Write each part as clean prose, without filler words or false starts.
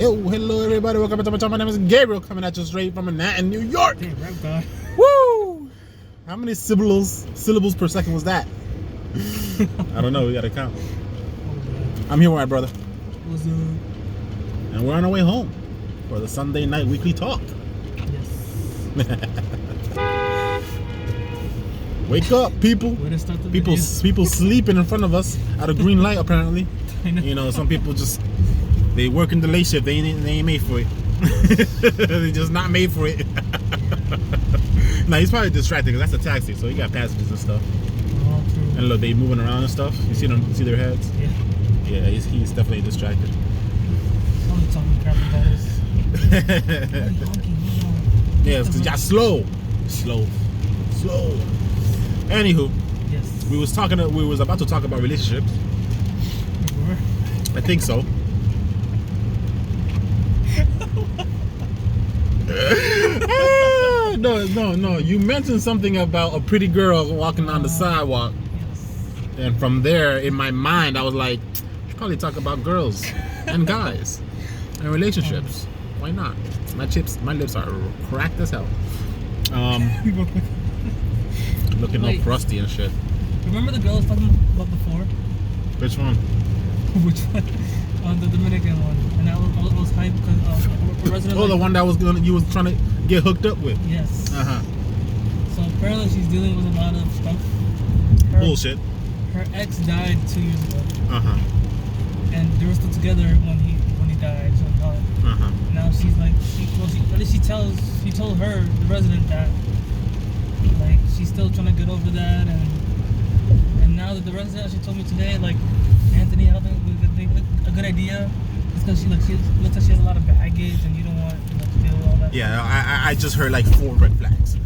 Yo, hello everybody, welcome to my channel. My name is Gabriel, coming at you straight from Manhattan, New York. Damn, rap god. Woo! How many syllables per second was that? I don't know, we gotta count. I'm here with my brother. What's up? And we're on our way home for the Sunday night weekly talk. Yes. Wake up, people. Way to start the People sleeping in front of us at a green light, apparently. I know. You know, some people just, they work in the late shift. They ain't made for it. They just not made for it. Nah, he's probably distracted because that's a taxi, so he got passengers and stuff. Oh, true. And look, they moving around and stuff. You see them? See their heads? Yeah. Yeah, he's definitely distracted. I'm talking crap about this. Yeah, it's 'cause y'all slow. Anywho, Yes. we was about to talk about relationships. We were. I think so. No. You mentioned something about a pretty girl walking on the sidewalk, Yes. and from there, in my mind, I was like, you should probably talk about girls and guys and relationships. Why not? My lips are cracked as hell. Looking all Wait. crusty and shit. Remember the girl I was talking about before? Which one? Which one? The Dominican one. And I was hyped because a resident. Oh, the one that you was trying to get hooked up with. Yes. Uh-huh. So apparently she's dealing with a lot of stuff. Bullshit. Her ex died 2 years ago, Uh-huh. and they were still together when he died. So Uh-huh. now she's like, she told her, the resident, that like she's still trying to get over that, and now that the resident actually told me today, like, Anthony, I don't think a good idea. It's because she looks like she has a lot of baggage, and you don't want to deal with all that. Yeah, I just heard like 4 red flags.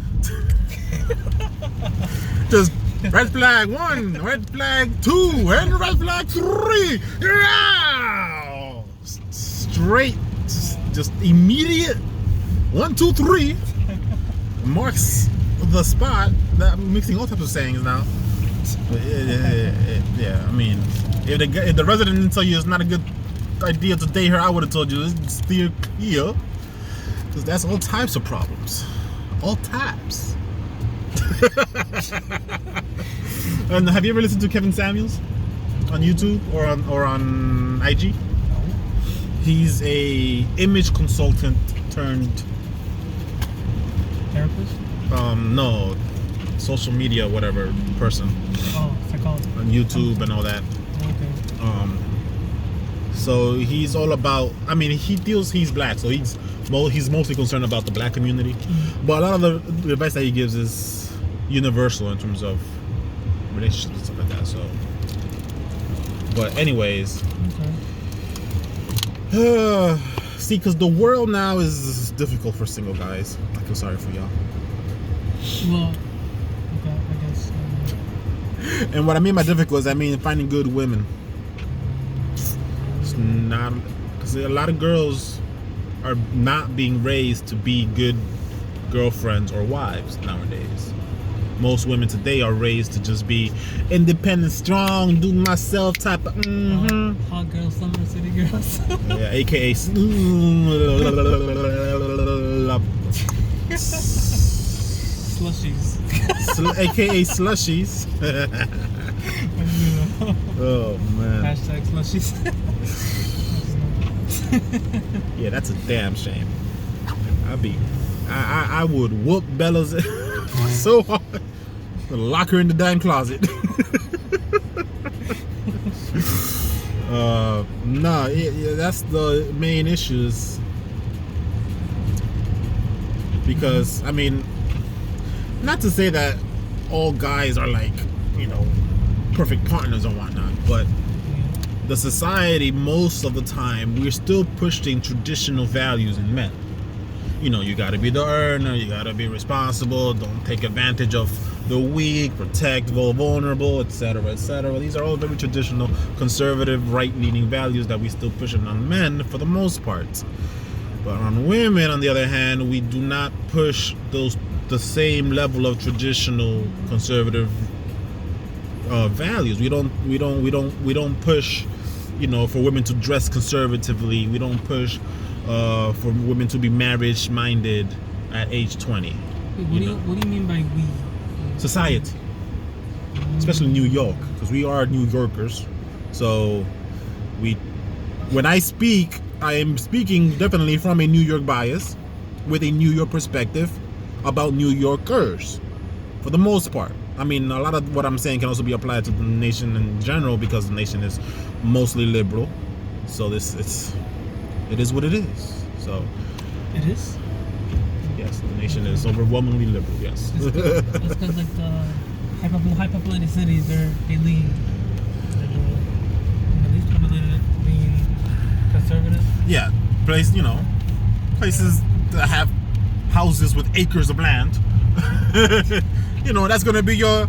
Just red flag 1, red flag 2, and red flag 3. Yeah! Straight, just immediate 1, 2, 3 marks the spot. That I'm mixing all types of sayings now. Yeah, I mean, if the resident didn't tell you it's not a good idea to date her, I would have told you steer clear, because that's all types of problems, all types. And have you ever listened to Kevin Samuels on YouTube or on IG? He's a image consultant turned Therapist? no, social media whatever person Oh, psychologist. on YouTube and all that. Okay. So he's all about, I mean, he's black, so he's mostly concerned about the black community. But a lot of the advice that he gives is universal in terms of relationships and stuff like that. So, but anyways, Okay. see, because the world now is difficult for single guys. I feel sorry for y'all. Well, okay, I guess. And what I mean by difficult is I mean finding good women. It's not, because a lot of girls are not being raised to be good girlfriends or wives nowadays. Most women today are raised to just be independent, strong, do myself type of. Hot girls, summer city girls. Yeah, aka Slushies. aka slushies. Oh man. Hashtag slushies. Yeah, that's a damn shame. I would whoop Bella's so hard. Lock her in the dime closet. No, that's the main issues. Because I mean, not to say that all guys are like, you know, perfect partners or whatnot, but the society, most of the time, we're still pushing traditional values in men. You know, you gotta be the earner, you gotta be responsible, don't take advantage of the weak, protect the vulnerable, etc., etc. These are all very traditional, conservative, right-leaning values that we still pushing on men for the most part. But on women, on the other hand, we do not push the same level of traditional conservative values. We don't push for women to dress conservatively. We don't push for women to be marriage minded at age 20. What do you mean by we? Society, especially New York, because we are New Yorkers. So when I speak, I am speaking definitely from a New York bias, with a New York perspective about New Yorkers, for the most part. I mean, a lot of what I'm saying can also be applied to the nation in general, because the nation is mostly liberal. So it is what it is. So it is. Yes, the nation is overwhelmingly liberal. Yes. It's because like the high populated cities, they lean liberal. These people lean conservative. Yeah, places that have houses with acres of land. That's gonna be your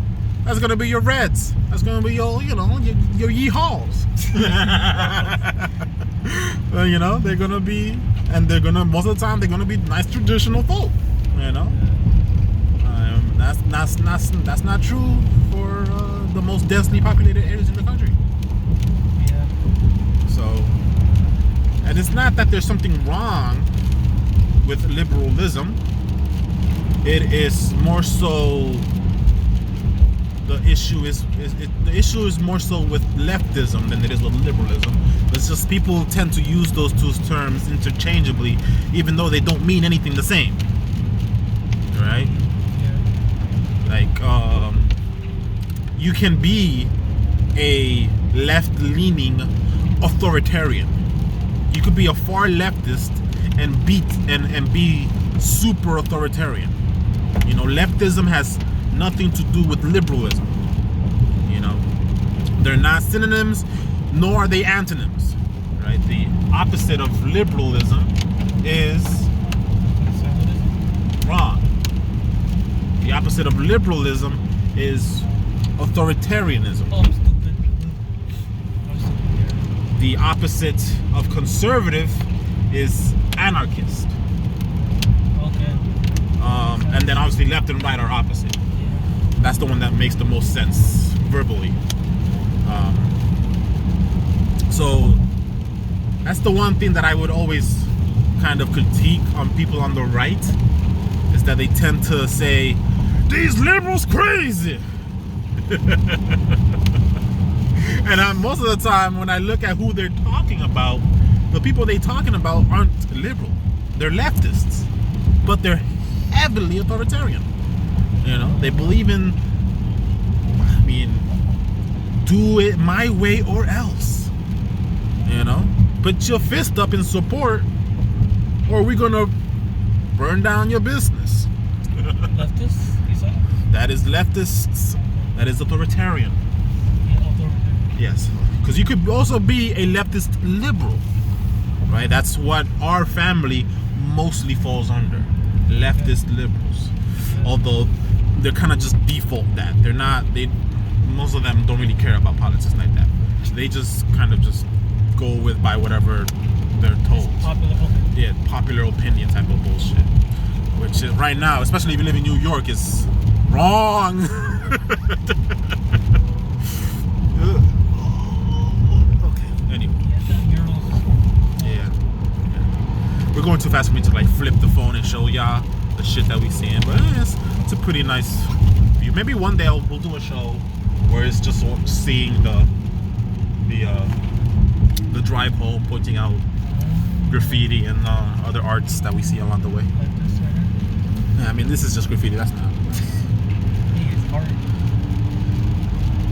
Reds. That's gonna be your yeehaws. They're gonna be, and most of the time they're gonna be nice traditional folk. That's not true for the most densely populated areas in the country. Yeah. So, and it's not that there's something wrong with liberalism. It is more so the issue is more so with leftism than it is with liberalism. It's just people tend to use those two terms interchangeably, even though they don't mean anything the same. Right? Yeah. Like, you can be a left-leaning authoritarian. You could be a far leftist and be super authoritarian. Leftism has nothing to do with liberalism. They're not synonyms, nor are they antonyms. Right? The opposite of liberalism is wrong. The opposite of liberalism is authoritarianism. Oh, I'm stupid. The opposite of conservative is anarchist. Okay. And then obviously left and right are opposite. Yeah. That's the one that makes the most sense verbally. So that's the one thing that I would always kind of critique on people on the right, is that they tend to say, these liberals crazy. And most of the time when I look at who they're talking about, the people they're talking about aren't liberal. They're leftists, but they're heavily authoritarian. They believe in, do it my way or else. Put your fist up in support, or we're gonna burn down your business. Leftists, you said? That is leftists. That is authoritarian. Yeah, authoritarian. Yes, because you could also be a leftist liberal, right? That's what our family mostly falls under, leftist liberals. Although they're kind of just default that. Most of them don't really care about politics like that. They just kind of just go by whatever they're told. Popular opinion type of bullshit. Which is, right now, especially if you live in New York, is wrong. Okay, anyway. Yeah. We're going too fast for me to flip the phone and show y'all the shit that we seeing, but it's a pretty nice view. Maybe one day we'll do a show where it's just seeing the drive home, pointing out graffiti and other arts that we see along the way. Like this right here. This is just graffiti. That's not. It's art.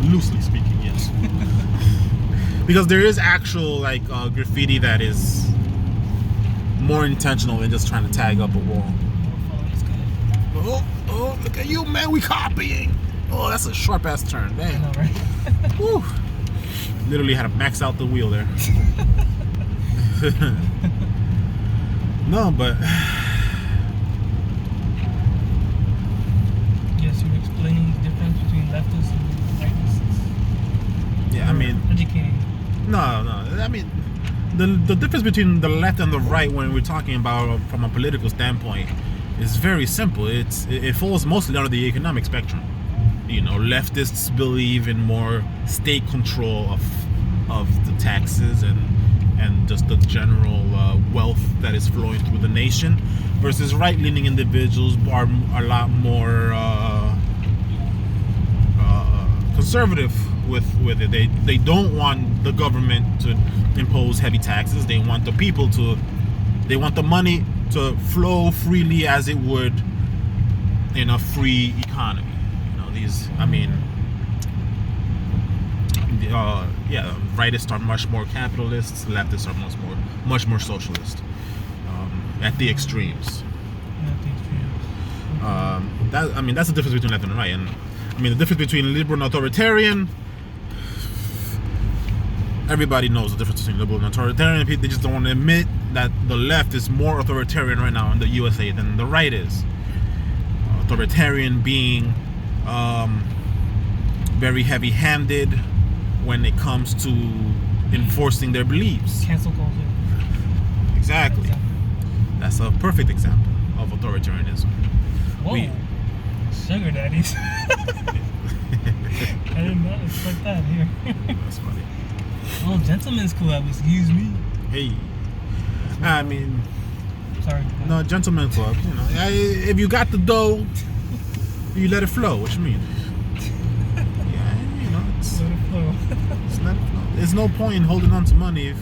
Loosely speaking, yes. Because there is actual graffiti that is more intentional than just trying to tag up a wall. Oh, look at you, man. We copying. Oh, that's a sharp ass turn. Damn. I know, right? Woo. Literally had to max out the wheel there. No, but yes, you're explaining the difference between leftists and rightists. Yeah, educating. No. The difference between the left and the right, when we're talking about from a political standpoint, is very simple. It falls mostly under the economic spectrum. Leftists believe in more state control of of the taxes and just the general wealth that is flowing through the nation, versus right-leaning individuals are a lot more conservative with it. They don't want the government to impose heavy taxes. They want the people they want the money to flow freely as it would in a free economy. Rightists are much more capitalists, leftists are much more socialist, at the extremes. That's the difference between left and right. And the difference between liberal and authoritarian, everybody knows the difference between liberal and authoritarian. They just don't want to admit that the left is more authoritarian right now in the USA than the right is. Authoritarian being very heavy-handed when it comes to enforcing their beliefs. Cancel culture. Exactly. That's a perfect example of authoritarianism. Whoa. Sugar daddies. I did not expect that here. That's funny. Oh, gentlemen's club, excuse me. Hey. Sorry. No, gentlemen's club. If you got the dough, you let it flow. What you mean? It's Let it flow. It's not. There's no point in holding on to money if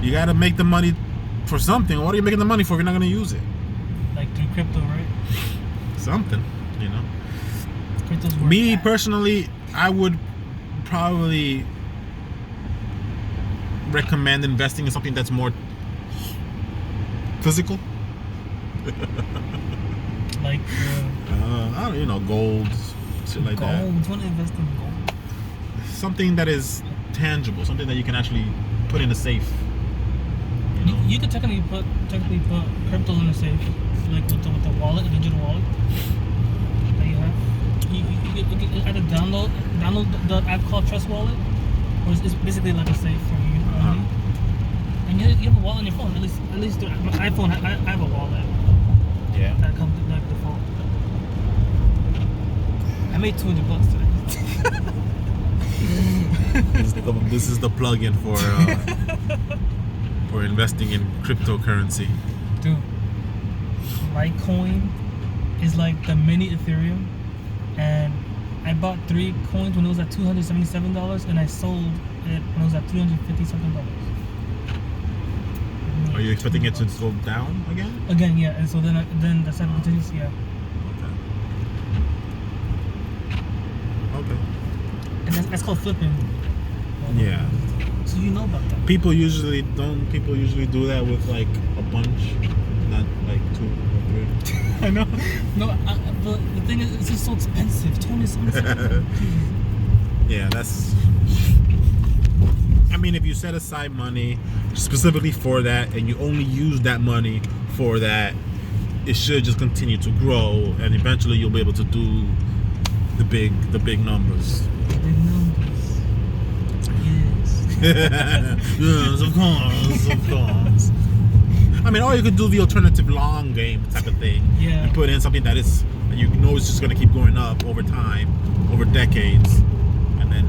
you gotta make the money for something. What are you making the money for if you're not gonna use it? Like through crypto, right? Something, Crypto's worth Me that. personally, I would probably recommend investing in something that's more physical. Like I don't gold, shit like gold. that. You want to invest in gold? Something that is tangible, something that you can actually put in a safe. You could technically put crypto in a safe, like with the wallet, the digital wallet that you have. You can either download the app called Trust Wallet, or it's basically like a safe for you only. And you have a wallet on your phone. At least my iPhone, I have a wallet. Yeah. That comes with like default. I made $200 today. This is the plug-in for investing in cryptocurrency. Dude, Litecoin is like the mini Ethereum, and I bought 3 coins when it was at $277, and I sold it when it was at $350 something. Are you expecting it to go down again? Again, yeah. And so then the cycle continues, yeah. Okay. And that's called flipping. Yeah. So you know about that. People usually do that with like a bunch, not like 2 or 3. I know. No, but the thing is, it's just so expensive. $20 Yeah, that's. If you set aside money specifically for that, and you only use that money for that, it should just continue to grow, and eventually you'll be able to do the big numbers. Big numbers. Yes. Yes, of course. Or you could do the alternative long game type of thing. Yeah. And put in something that is, it's just going to keep going up over time, over decades. And then,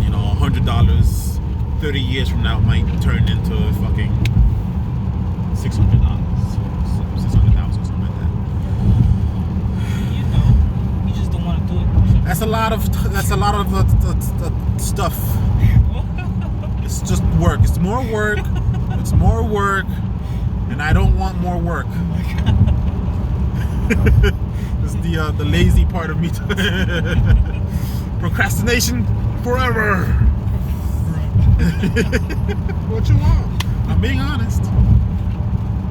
$100, 30 years from now, might turn into fucking $600, 600,000, something like that. You just don't want to do it. That's a lot of stuff. It's just work. It's more work. It's more work, and I don't want more work. Oh my God. It's the lazy part of me. Procrastination forever. What you want? I'm being honest.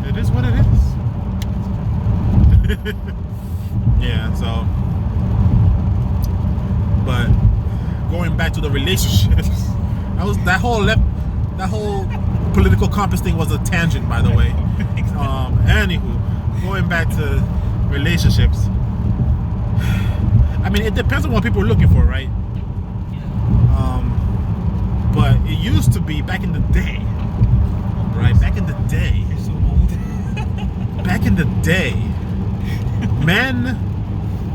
It is what it is. Yeah. So, but going back to the relationships, that whole political compass thing was a tangent, by the way. Anywho, going back to relationships. It depends on what people are looking for, right? But it used to be back in the day, right? Back in the day. You're so old. Back in the day, men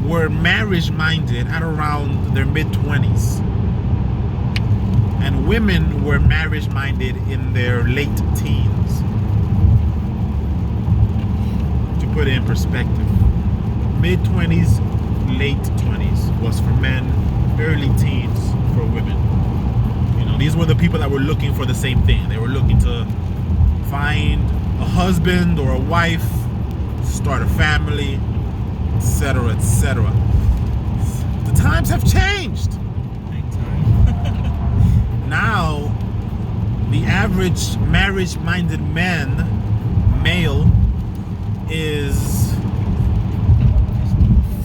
were marriage-minded at around their mid-20s. and women were marriage-minded in their late teens. To put it in perspective, mid-20s, late 20s was for men, early teens for women. You know, these were the people that were looking for the same thing. They were looking to find a husband or a wife, start a family, etc., etc. The times have changed. Big time. Now, the average marriage-minded male is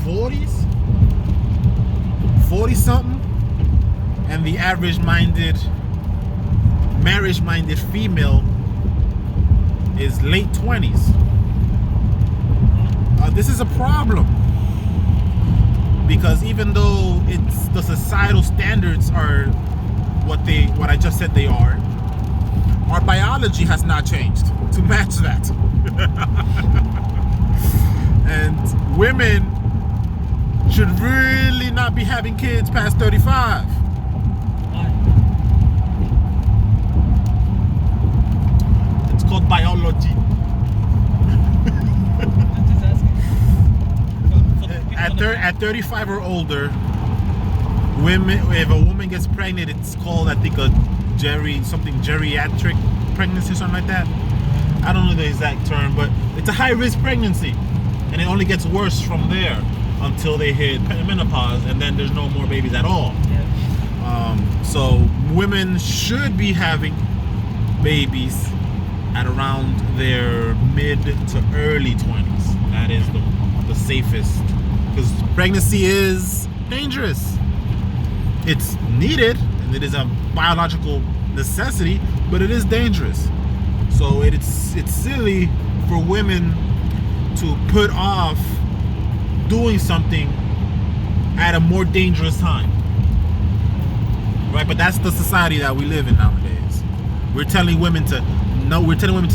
40s, 40 something, and the average marriage-minded female is late 20s. This is a problem because even though it's the societal standards are what I just said they are, our biology has not changed to match that. And women should really not be having kids past 35. Why? It's called biology. I'm just asking. For the people on the- At 35 or older, women, if a woman gets pregnant, it's called, I think, a geriatric pregnancy, something like that. I don't know the exact term, but it's a high-risk pregnancy, and it only gets worse from there until they hit menopause, and then there's no more babies at all. Yeah. So women should be having babies at around their mid to early 20s. That is the safest, because pregnancy is dangerous. It's needed, and it is a biological necessity, but it is dangerous. So it's silly for women to put off doing something at a more dangerous time, right? But that's the society that we live in nowadays. We're telling women to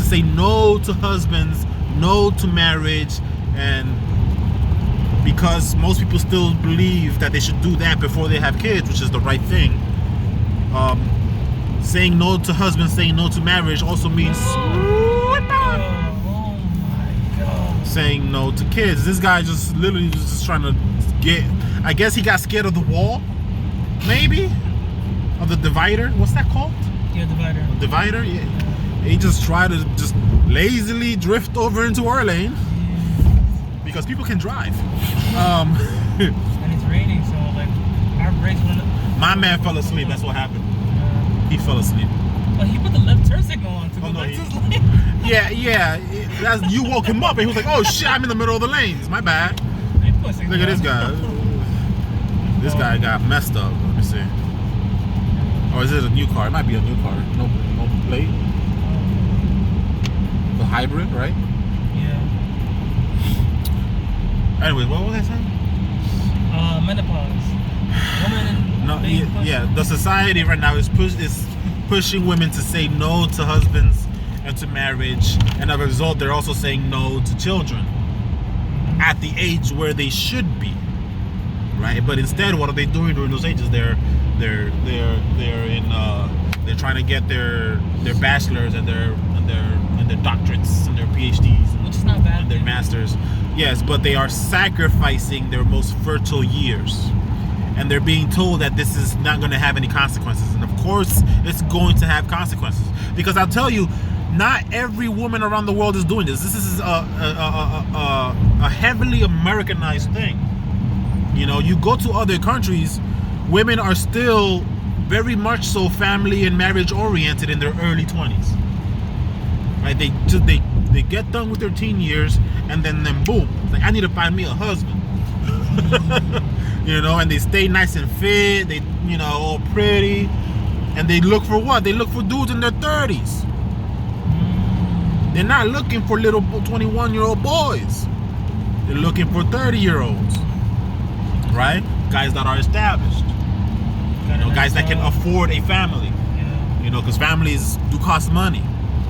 say no to husbands, no to marriage, and because most people still believe that they should do that before they have kids, which is the right thing. Saying no to husbands, saying no to marriage also means Oh my God. saying no to kids. This guy just literally was just trying to get, I guess he got scared of the wall, maybe, of the divider. What's that called? Yeah, divider. Divider? Yeah. He just tried to just lazily drift over into our lane because people can drive. And it's raining, so like our brakes went. My man fell asleep. That's what happened. He fell asleep. But he put the left turn signal on to Oh, go no, back he- to his lane. Yeah. That's, you woke him up and he was like, "Oh shit, I'm in the middle of the lanes. My bad." He put signal Look at this on. guy. This guy got messed up. Let me see. Or is it a new car? It might be a new car. No plate. The hybrid, right? Yeah. Anyway, what was I saying? Menopause. Women. No, being pushed- yeah. The society right now is pushing women to say no to husbands and to marriage, and as a result, they're also saying no to children at the age where they should be, right? But instead, what are they doing during those ages? They're trying to get their bachelors and their doctorates and their PhDs Which is not bad. and their masters. Yes, but they are sacrificing their most fertile years. And they're being told that this is not going to have any consequences. And of course, it's going to have consequences. Because I'll tell you, not every woman around the world is doing this. This is a heavily Americanized thing. You know, you go to other countries, women are still very much so family and marriage oriented in their early 20s. Right? They get done with their teen years, and then boom, like, I need to find me a husband. You know, and they stay nice and fit, they, you know, all pretty, and they look for what? They look for dudes in their 30s. They're not looking for little 21-year-old boys. They're looking for 30-year-olds, right? Guys that are established, you know, guys that can afford a family, Yeah. you know, because families do cost money,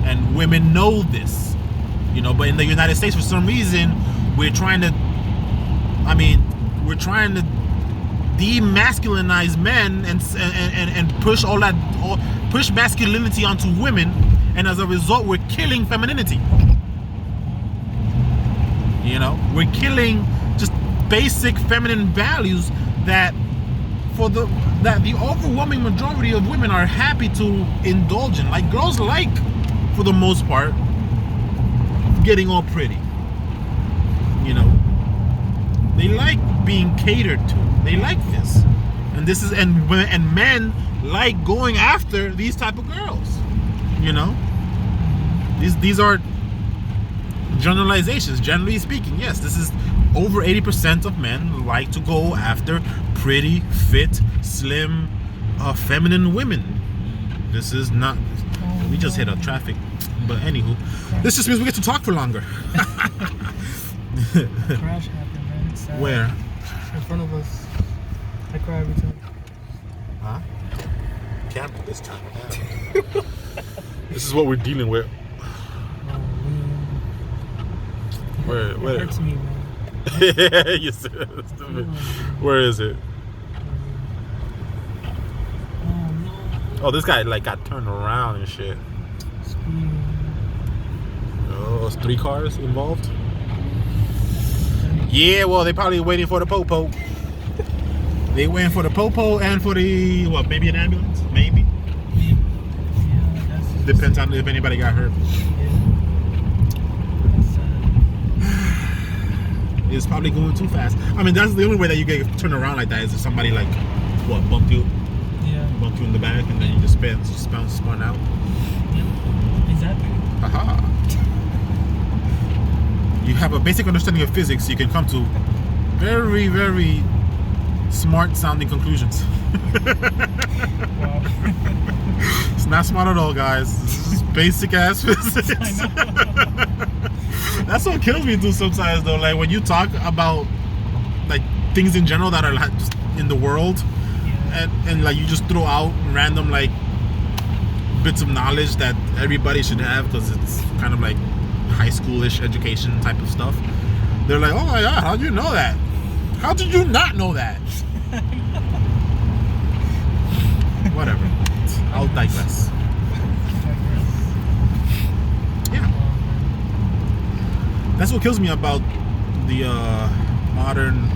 and women know this, you know. But in the United States, for some reason, we're trying to demasculinize men and push all push masculinity onto women, and as a result, we're killing femininity. You know, we're killing just basic feminine values that the overwhelming majority of women are happy to indulge in. Like, girls like, for the most part, getting all pretty. You know, they like being catered to. They like this, and men like going after these type of girls. You know, these are generalizations. Generally speaking, yes, this is over 80% of men like to go after pretty, fit, slim, feminine women. This is not. We just hit a traffic, but anywho, this just means we get to talk for longer. Crash happened, man. It's sad. Where? In front of us. I cry every time. Huh? Camp this time. This is what we're dealing with. Where? It hurts me, man. You said it. Where is it? Oh no. Oh, this guy like got turned around and shit. Speed. Oh, it's 3 cars involved. Yeah, well, they probably waiting for the popo. They waiting for the popo and for the maybe an ambulance, maybe. Yeah, that's Depends on if anybody got hurt. It's probably going too fast. I mean, that's the only way that you get turned around like that is if somebody like bumped you in the back and then you just spun out. Yeah, exactly. Haha. You have a basic understanding of physics, you can come to very, very smart sounding conclusions. Wow. It's not smart at all, guys. This is basic ass physics. I know. That's what kills me too sometimes though. Like when you talk about like things in general that are like just in the world, and like you just throw out random like bits of knowledge that everybody should have because it's kind of like high schoolish education type of stuff. They're like, oh my god, how did you know that? How did you not know that? Whatever. I'll digress. Yeah. That's what kills me about the modern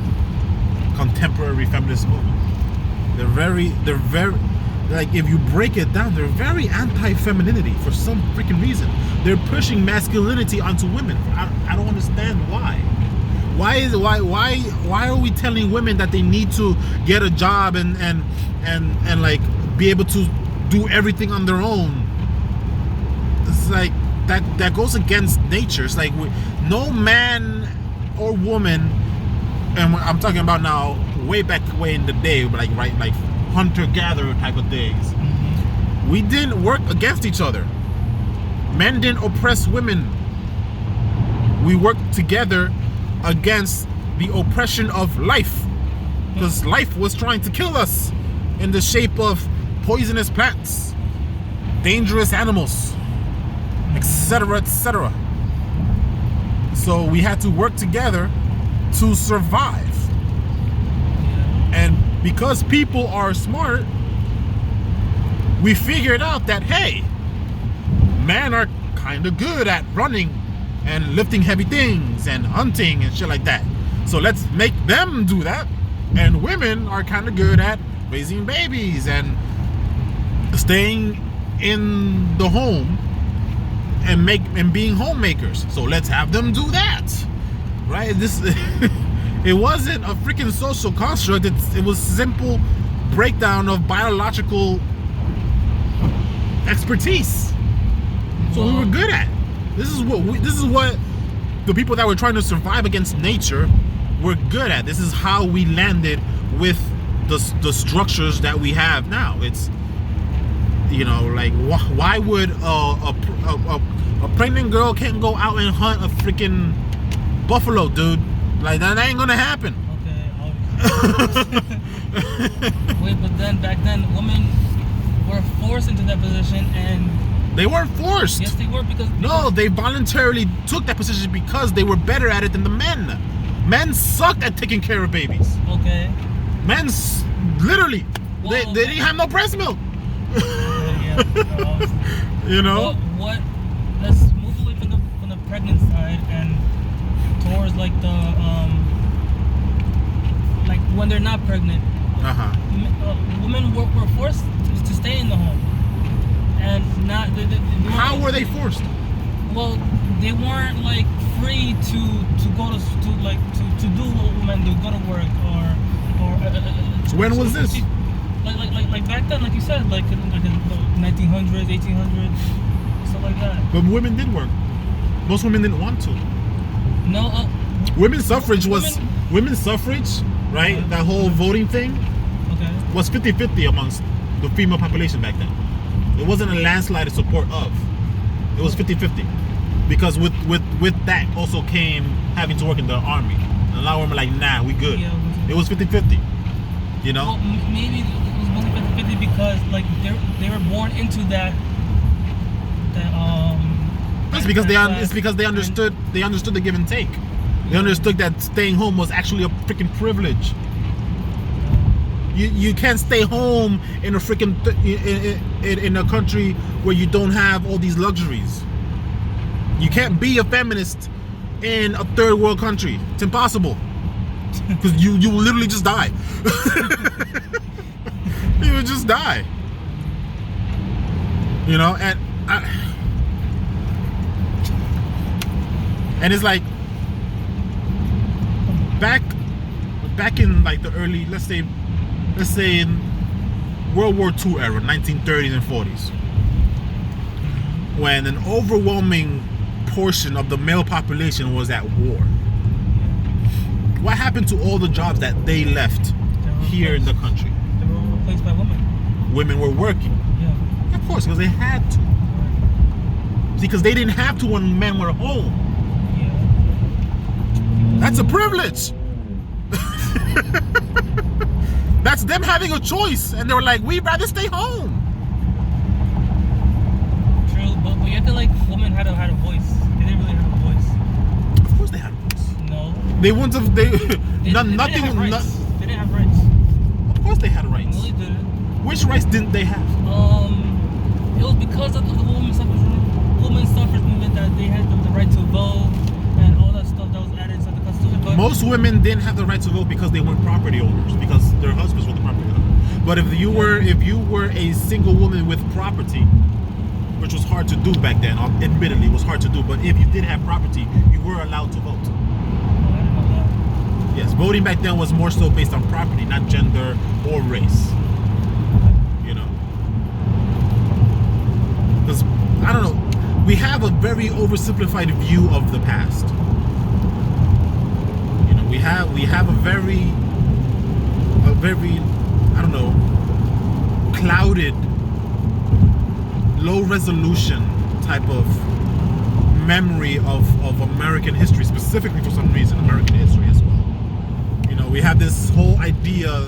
contemporary feminist movement. They're very like, if you break it down, they're very anti-femininity for some freaking reason. They're pushing masculinity onto women. I don't understand why. Why are we telling women that they need to get a job and like be able to do everything on their own? It's like that goes against nature. It's like no man or woman, and I'm talking about now way in the day, like hunter-gatherer type of days. Mm-hmm. We didn't work against each other. Men didn't oppress women. We worked together against the oppression of life, because life was trying to kill us in the shape of poisonous plants, dangerous animals, etc., etc. So we had to work together to survive. And because people are smart, we figured out that, hey, men are kind of good at running and lifting heavy things and hunting and shit like that. So let's make them do that. And women are kind of good at raising babies and staying in the home and being homemakers. So let's have them do that, right? This it wasn't a freaking social construct. It was simple breakdown of biological expertise. So we were good at. This is what the people that were trying to survive against nature were good at. This is how we landed with the structures that we have now. It's, you know, like why would a pregnant girl can't go out and hunt a freaking buffalo, dude? Like that ain't gonna happen. Okay. Wait, but then back then women were forced into that position, and they weren't forced. Yes, they were, because no, they voluntarily took that position because they were better at it than the men. Men sucked at taking care of babies. Okay. Men literally, they didn't have no breast milk. Yeah. No, obviously. You know? What? Let's move away from the pregnant side and towards like the like when they're not pregnant. Women were forced to stay in the home, and not. How were they forced? Well, they weren't like free to go to do what women do, go to work or. When was this? Like back then, like you said, like in the 1900s, 1800s, stuff like that. But women did work. Most women didn't want to. No. Women's suffrage was women's suffrage, right? Okay. That whole voting thing Okay. was 50-50 amongst the female population back then. It wasn't a landslide in support of. It was 50-50. Because with that also came having to work in the army. And a lot of women were like, nah, we good. Yeah, it was 50-50. You know? Well, maybe it was mostly 50-50 because like they were born into that. It's because they understood the give and take. They understood that staying home was actually a freaking privilege. You can't stay home in a freaking in a country where you don't have all these luxuries. You can't be a feminist in a third world country. It's impossible. Because you will literally just die. You would just die. You know, and it's like back in like the early, let's say in World War II era, 1930s and 40s, when an overwhelming portion of the male population was at war. What happened to all the jobs that they left here in the country? They were replaced by women. Women were working. Yeah. Of course, because they had to. See, because they didn't have to when men were home. Yeah. That's a privilege. That's them having a choice, and they were like, we'd rather stay home. True, but you have to like women had a voice. They didn't really have a voice. Of course they had a voice. No. They wouldn't have. They didn't have rights. They didn't have rights. Of course they had rights. No, they didn't. Which rights didn't they have? It was because of the women's suffrage movement that they had the right to vote and all that stuff that was added inside the Constitution. But most women didn't have the right to vote because they weren't property owners, because their husbands were the property owners. But if you were a single woman with property, which was hard to do back then, admittedly it was hard to do, but if you did have property, you were allowed to vote. I didn't know that. Yes, voting back then was more so based on property, not gender or race. You know, because I don't know, we have a very oversimplified view of the past. You know, we have a very I don't know, clouded, low resolution type of memory of American history, specifically for some reason American history as well. You know, we have this whole idea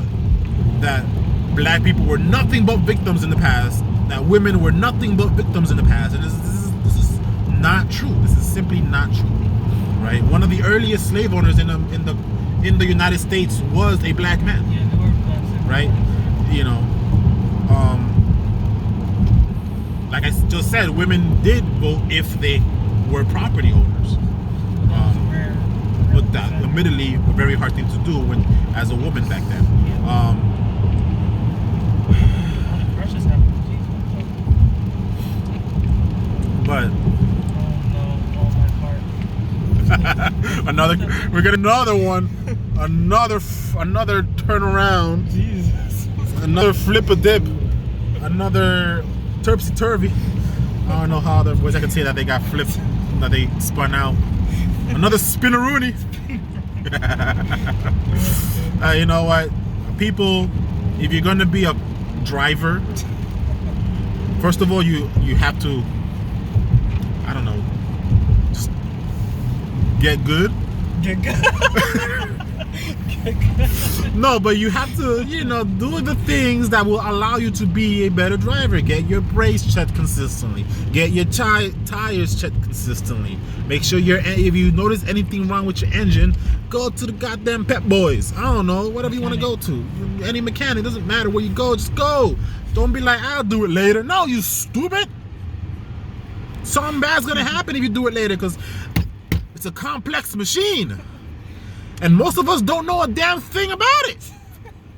that black people were nothing but victims in the past, that women were nothing but victims in the past, and this is not true. This is simply not true, right? One of the earliest slave owners in the United States was a black man. Yeah, they were blacks. Right? You know, like I just said, women did vote if they were property owners. But that, admittedly, a very hard thing to do as a woman back then. But we get another one, another turnaround, Jesus, another flip a dip, another turpsy turvy. I don't know how other ways I can say that they got flipped, that they spun out. Another spinneroonie. You know what, people, if you're gonna be a driver, first of all, you have to, I don't know, just get good. Get good. No, but you have to, do the things that will allow you to be a better driver. Get your brakes checked consistently. Get your tires checked consistently. Make sure if you notice anything wrong with your engine, go to the goddamn Pep Boys. I don't know, whatever you want to go to. Any mechanic, doesn't matter where you go, just go. Don't be like, I'll do it later. No, you stupid. Something bad's gonna happen if you do it later, because it's a complex machine. And most of us don't know a damn thing about it.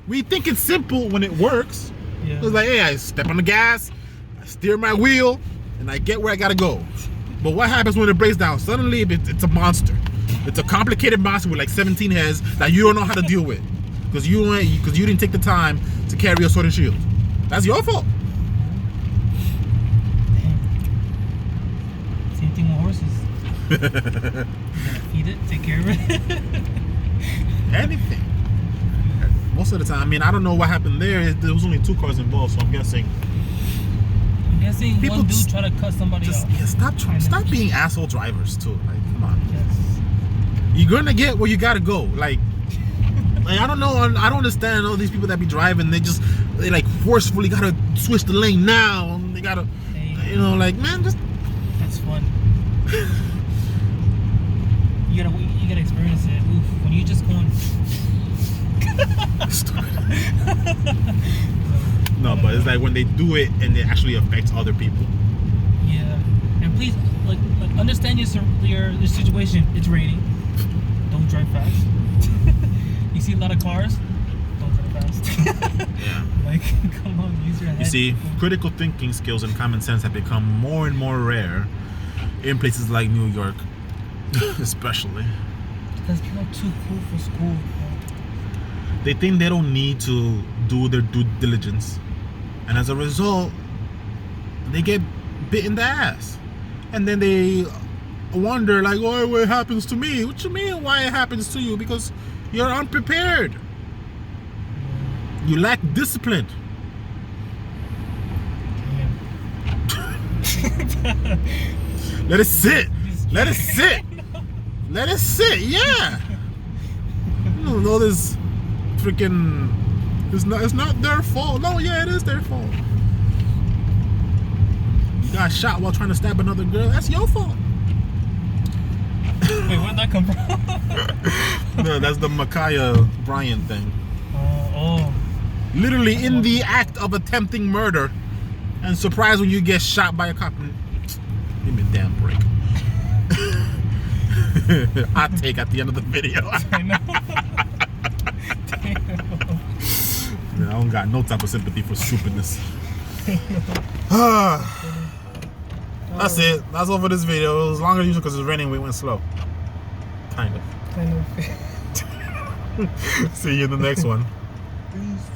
We think it's simple when it works. Yeah. It's like, hey, I step on the gas, I steer my wheel, and I get where I gotta go. But what happens when it breaks down? Suddenly, it's a monster. It's a complicated monster with like 17 heads that you don't know how to deal with, because you didn't take the time to carry a sword and shield. That's your fault. Damn. Same thing with horses. You gotta feed it, take care of it. Anything. Most of the time, I mean, I don't know what happened there. There was only 2 cars involved, so I'm guessing. People one dude just- try to cut somebody off. Yeah, stop being asshole drivers too. Like, come on. Yes. You're gonna get where you gotta go. Like I don't know. I don't understand all these people that be driving. They like forcefully gotta switch the lane now. And they gotta, Hey, you know, like, man, just. that's fun. You gotta experience it. Oof, when you just going. No, but it's like when they do it and it actually affects other people. Yeah, and please, like understand your situation. It's raining. Don't drive fast. You see a lot of cars. Don't drive fast. Yeah. Like, come on, use your head. You see, critical thinking skills and common sense have become more and more rare in places like New York, especially. Because people are too cool for school. They think they don't need to do their due diligence, and as a result, they get bit in the ass, and then they wonder like, "Oh, what happens to me?" What you mean? Why it happens to you? Because you're unprepared. You lack discipline. Let it sit. Let it sit. Let it sit. Yeah. You don't know this. Freaking, it's not their fault. No, yeah, it is their fault. You got shot while trying to stab another girl. That's your fault. Wait, where'd that come from? No, that's the Micaiah Bryant thing. Oh. Literally in the act of attempting murder, and surprised when you get shot by a cop. Give me a damn break. Hot take at the end of the video. I know. I don't got no type of sympathy for stupidness. That's it. That's all for this video. It was longer than usual because it's raining. We went slow. Kind of. See you in the next one. Peace.